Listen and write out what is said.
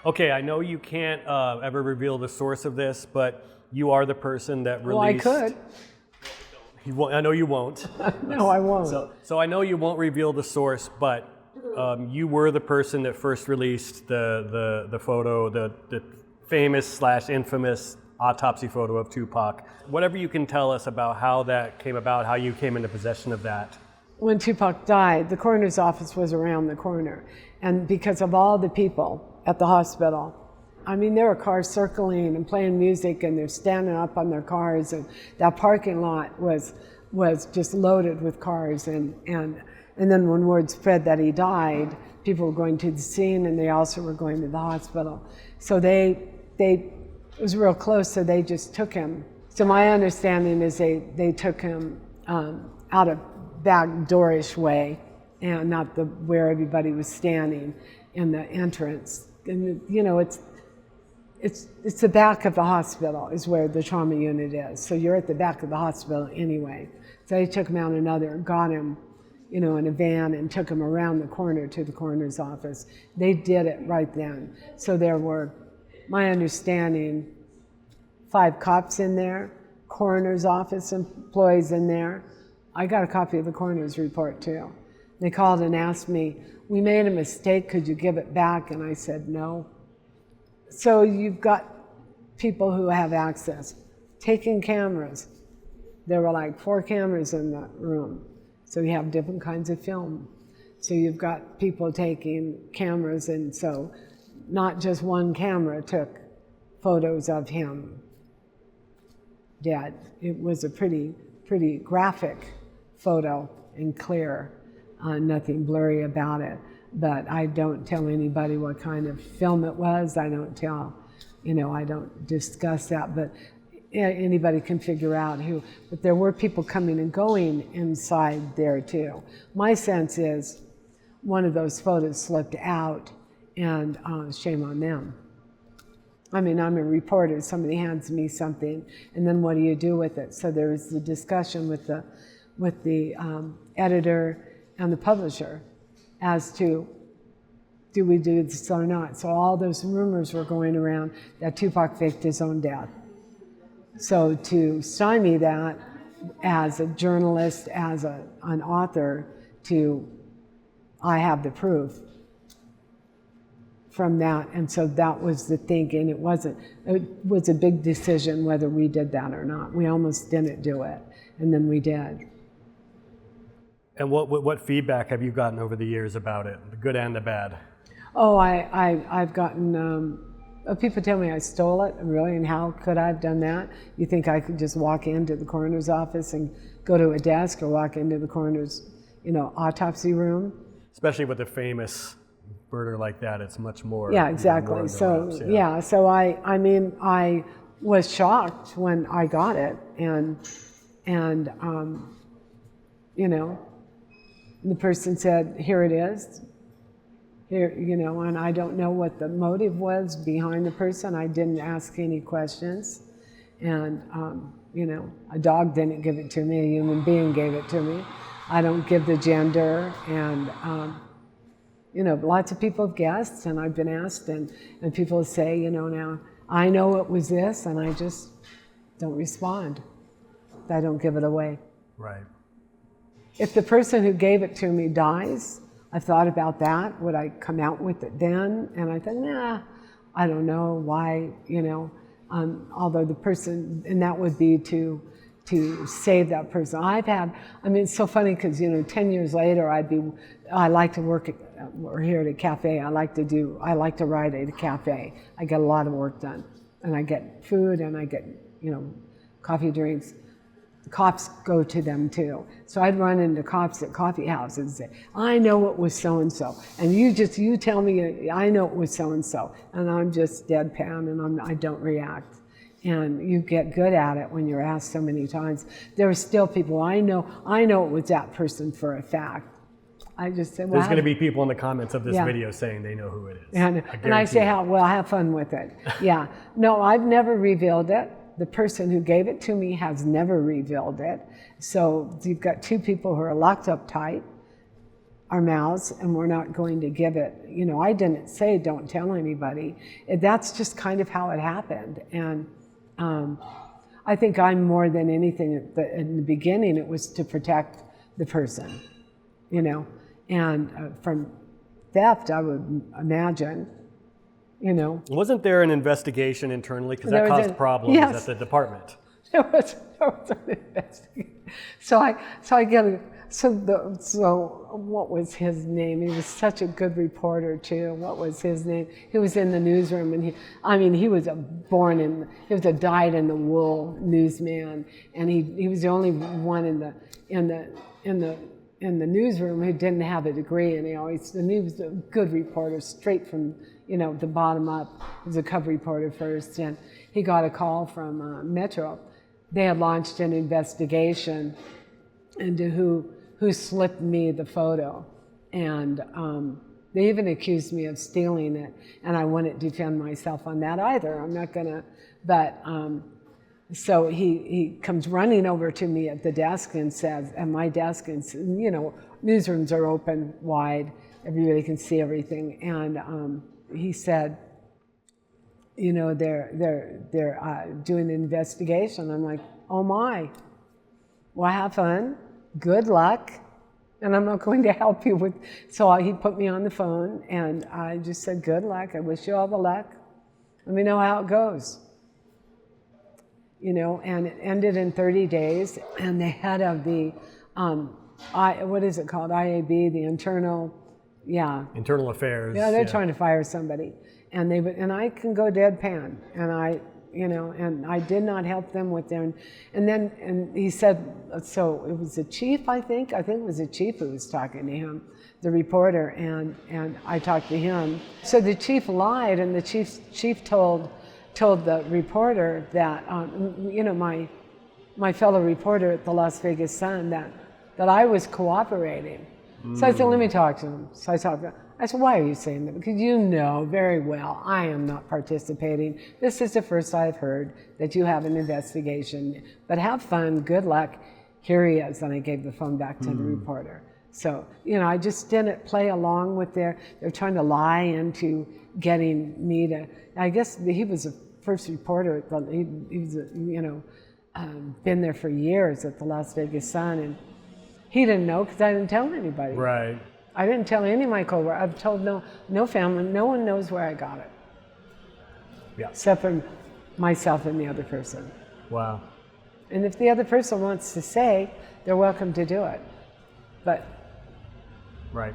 Okay, I know you can't ever reveal the source of this, but you are the person that released... Well, I could. I know you won't. No, I won't. So I know you won't reveal the source, but you were the person that first released the photo, the famous / infamous autopsy photo of Tupac. Whatever you can tell us about how that came about, how you came into possession of that. When Tupac died, the coroner's office was around the corner. And because of all the people at the hospital, I mean, there were cars circling and playing music, and they're standing up on their cars, and that parking lot was just loaded with cars. And then when word spread that he died, people were going to the scene, and they also were going to the hospital. So it was real close, so they just took him. So my understanding is they took him out a back doorish way, and not where everybody was standing in the entrance. And you know, it's the back of the hospital is where the trauma unit is. So you're at the back of the hospital anyway. So they took him out got him, you know, in a van and took him around the corner to the coroner's office. They did it right then. So there were, my understanding, 5 cops in there, coroner's office employees in there. I got a copy of the coroner's report too. They called and asked me, "We made a mistake, could you give it back?" And I said, "No." So you've got people who have access, taking cameras. There were like 4 cameras in the room. So you have different kinds of film. So you've got people taking cameras, and so not just one camera took photos of him dead. It was a pretty graphic photo and clear, nothing blurry about it. But I don't tell anybody what kind of film it was. I don't tell, you know, I don't discuss that, but anybody can figure out who. But there were people coming and going inside there too. My sense is one of those photos slipped out, and shame on them. I mean, I'm a reporter, somebody hands me something, and then what do you do with it? So there was the discussion with the editor and the publisher as to, do we do this or not? So all those rumors were going around that Tupac faked his own death. So to stymie that as a journalist, as an author, I have the proof from that. And so that was the thinking. It was a big decision whether we did that or not. We almost didn't do it, and then we did. And what feedback have you gotten over the years about it, the good and the bad? Oh, I've gotten, people tell me I stole it, really, and how could I have done that? You think I could just walk into the coroner's office and go to a desk, or walk into the coroner's, you know, autopsy room? Especially with a famous murder like that, it's much more. Yeah, exactly. More so yeah. So I mean, I was shocked when I got it, and you know, the person said, "Here it is." Here, you know, and I don't know what the motive was behind the person. I didn't ask any questions, and you know, a dog didn't give it to me. A human being gave it to me. I don't give the gender, and you know, lots of people have guessed, and I've been asked, and people say, you know, now I know it was this, and I just don't respond. I don't give it away. Right. If the person who gave it to me dies, I've thought about that. Would I come out with it then? And I thought, nah, I don't know why, you know, although the person, and that would be to save that person. I mean, it's so funny because, you know, 10 years later, I like to work we're here at a cafe. I like to write at a cafe. I get a lot of work done, and I get food, and I get, you know, coffee, drinks. Cops go to them too. So I'd run into cops at coffee houses and say, "I know it was so-and-so. And you tell me, I know it was so-and-so." And I'm just deadpan, and I don't react. And you get good at it when you're asked so many times. There are still people, I know it was that person for a fact. I just say, well, there's going to be people in the comments of this video saying they know who it is. And I say, have fun with it. Yeah. No, I've never revealed it. The person who gave it to me has never revealed it. So you've got 2 people who are locked up tight, our mouths, and we're not going to give it. You know, I didn't say don't tell anybody. That's just kind of how it happened. And I think I'm more than anything in the beginning, it was to protect the person, you know, and from theft, I would imagine, you know. Wasn't there an investigation internally? Because that caused problems at the department. There was an investigation. So what was his name? He was such a good reporter too. What was his name? He was in the newsroom, and he was a dyed-in-the-wool newsman, and he was the only one in the newsroom who didn't have a degree, and he was a good reporter, straight from, you know, the bottom up. He was a cub reporter first, and he got a call from Metro. They had launched an investigation into who slipped me the photo, and they even accused me of stealing it, and I wouldn't defend myself on that either. I'm not gonna, but so he comes running over to me at the desk and says, at my desk, and you know, newsrooms are open wide, everybody can see everything, and he said, you know, they're doing an investigation. I'm like, oh my, well, have fun, good luck, and I'm not going to help you with. So he put me on the phone, and I just said, good luck, I wish you all the luck, let me know how it goes. You know, and it ended in 30 days, and the head of the, what is it called, IAB, the internal affairs. Yeah, they're trying to fire somebody. And I can go deadpan, and I did not help them with their, and he said, so it was the chief, I think it was the chief who was talking to him, the reporter, and I talked to him. So the chief lied, and the chief told the reporter that, you know, my fellow reporter at the Las Vegas Sun, that I was cooperating. So I said, let me talk to him. So I talked to him. I said, why are you saying that? Because you know very well I am not participating. This is the first I've heard that you have an investigation. But have fun, good luck. Here he is. And I gave the phone back to the reporter. So, you know, I just didn't play along with they're trying to lie into getting me to, I guess he was the first reporter, he was, you know, been there for years at the Las Vegas Sun, and he didn't know because I didn't tell anybody. Right. I didn't tell any of my coworkers. I've told no family, no one knows where I got it. Yeah. Except for myself and the other person. Wow. And if the other person wants to say, they're welcome to do it. But. Right.